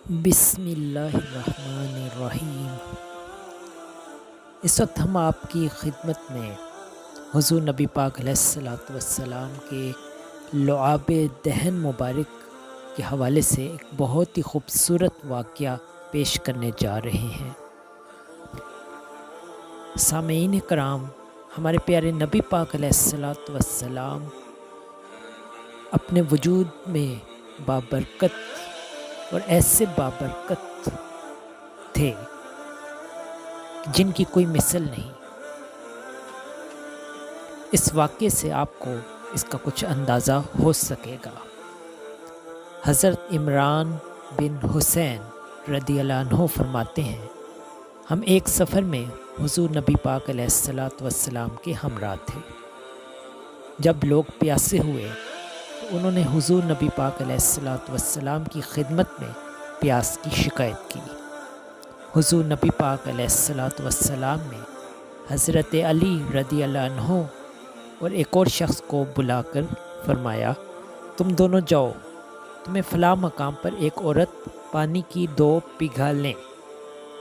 بسم اللہ الرحمن الرحیم۔ اس وقت ہم آپ کی خدمت میں حضور نبی پاک علیہ الصلاۃ والسلام کے لعاب دہن مبارک کے حوالے سے ایک بہت ہی خوبصورت واقعہ پیش کرنے جا رہے ہیں۔ سامعین کرام، ہمارے پیارے نبی پاک علیہ الصلاۃ والسلام اپنے وجود میں بابرکت اور ایسے بابرکت تھے جن کی کوئی مثل نہیں۔ اس واقعے سے آپ کو اس کا کچھ اندازہ ہو سکے گا۔ حضرت عمران بن حسین رضی اللہ عنہ فرماتے ہیں، ہم ایک سفر میں حضور نبی پاک علیہ الصلاۃ والسلام کے ہمراہ تھے۔ جب لوگ پیاسے ہوئے تو انہوں نے حضور نبی پاک علیہ الصلاۃ والسلام کی خدمت میں پیاس کی شکایت کی۔ حضور نبی پاک علیہ الصلاۃ والسلام نے حضرت علی رضی اللہ عنہ اور ایک اور شخص کو بلا کر فرمایا، تم دونوں جاؤ، تمہیں فلاں مقام پر ایک عورت پانی کی 2 پگھالیں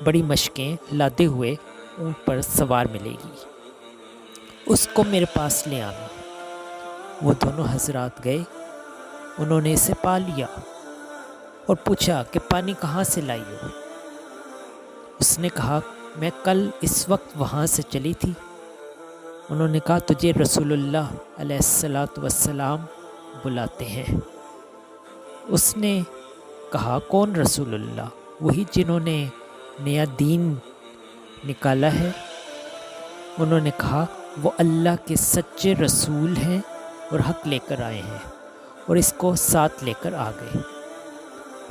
بڑی مشکیں لاتے ہوئے اونٹ پر سوار ملے گی، اس کو میرے پاس لے آنا۔ وہ دونوں حضرات گئے، انہوں نے اسے پا لیا اور پوچھا کہ پانی کہاں سے لائی ہو؟ اس نے کہا، میں کل اس وقت وہاں سے چلی تھی۔ انہوں نے کہا، تجھے رسول اللہ علیہ الصلاۃ والسلام بلاتے ہیں۔ اس نے کہا، کون رسول اللہ؟ وہی جنہوں نے نیا دین نکالا ہے۔ انہوں نے کہا، وہ اللہ کے سچے رسول ہیں اور حق لے کر آئے ہیں، اور اس کو ساتھ لے کر آ گئے۔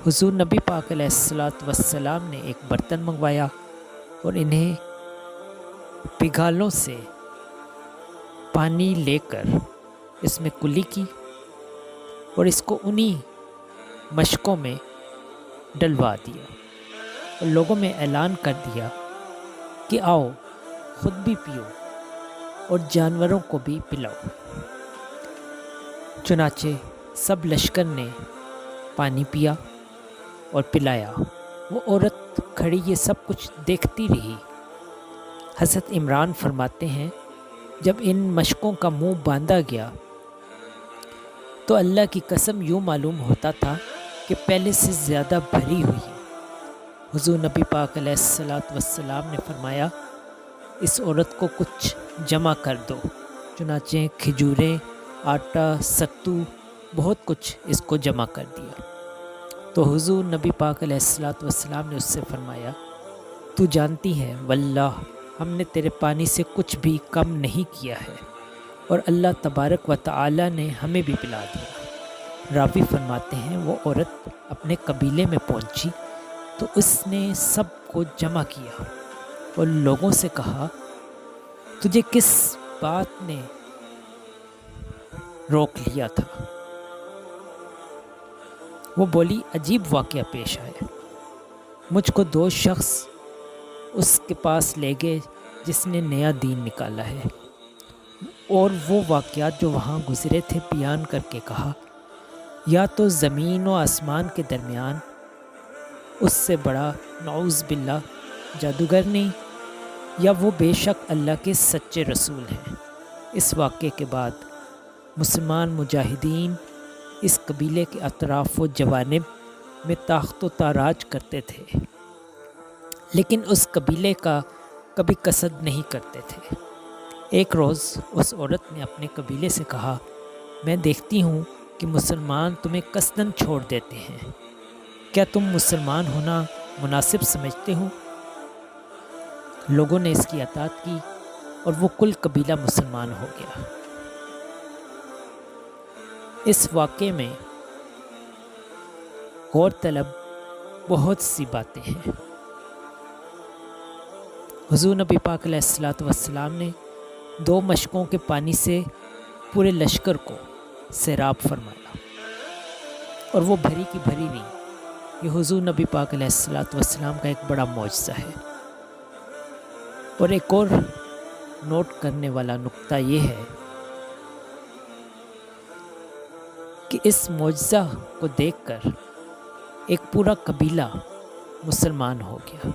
حضور نبی پاک علیہ الصلاۃ والسلام نے ایک برتن منگوایا اور انہیں پگھالوں سے پانی لے کر اس میں کلی کی اور اس کو انہی مشکوں میں ڈلوا دیا اور لوگوں میں اعلان کر دیا کہ آؤ، خود بھی پیو اور جانوروں کو بھی پلاؤ۔ چنانچہ سب لشکر نے پانی پیا اور پلایا۔ وہ عورت کھڑی یہ سب کچھ دیکھتی رہی۔ حضرت عمران فرماتے ہیں، جب ان مشکوں کا منہ باندھا گیا تو اللہ کی قسم یوں معلوم ہوتا تھا کہ پہلے سے زیادہ بھری ہوئی ہے۔ حضور نبی پاک علیہ الصلاۃ والسلام نے فرمایا، اس عورت کو کچھ جمع کر دو۔ چنانچہ کھجوریں، آٹا، ستو، بہت کچھ اس کو جمع کر دیا۔ تو حضور نبی پاک علیہ الصلاۃ والسلام نے اس سے فرمایا، تو جانتی ہے واللہ ہم نے تیرے پانی سے کچھ بھی کم نہیں کیا ہے، اور اللہ تبارک و تعالی نے ہمیں بھی پلا دیا۔ راوی فرماتے ہیں، وہ عورت اپنے قبیلے میں پہنچی تو اس نے سب کو جمع کیا اور لوگوں سے کہا، تجھے کس بات نے روک لیا تھا؟ وہ بولی، عجیب واقعہ پیش آیا، مجھ کو 2 شخص اس کے پاس لے گئے جس نے نیا دین نکالا ہے، اور وہ واقعات جو وہاں گزرے تھے بیان کر کے کہا، یا تو زمین و آسمان کے درمیان اس سے بڑا نعوذ باللہ جادوگر نہیں، یا وہ بے شک اللہ کے سچے رسول ہیں۔ اس واقعے کے بعد مسلمان مجاہدین اس قبیلے کے اطراف و جوانب میں تاخت و تاراج کرتے تھے، لیکن اس قبیلے کا کبھی قصد نہیں کرتے تھے۔ ایک روز اس عورت نے اپنے قبیلے سے کہا، میں دیکھتی ہوں کہ مسلمان تمہیں قصداً چھوڑ دیتے ہیں، کیا تم مسلمان ہونا مناسب سمجھتے ہو؟ لوگوں نے اس کی اطاعت کی اور وہ کل قبیلہ مسلمان ہو گیا۔ اس واقعے میں غور طلب بہت سی باتیں ہیں۔ حضور نبی پاک علیہ الصلاۃ والسلام نے 2 مشکوں کے پانی سے پورے لشکر کو سیراب فرمایا، اور وہ بھری کی بھری نہیں۔ یہ حضور نبی پاک علیہ الصلاۃ والسلام کا ایک بڑا معجزہ ہے۔ اور ایک اور نوٹ کرنے والا نقطہ یہ ہے کہ اس معجزہ کو دیکھ کر ایک پورا قبیلہ مسلمان ہو گیا۔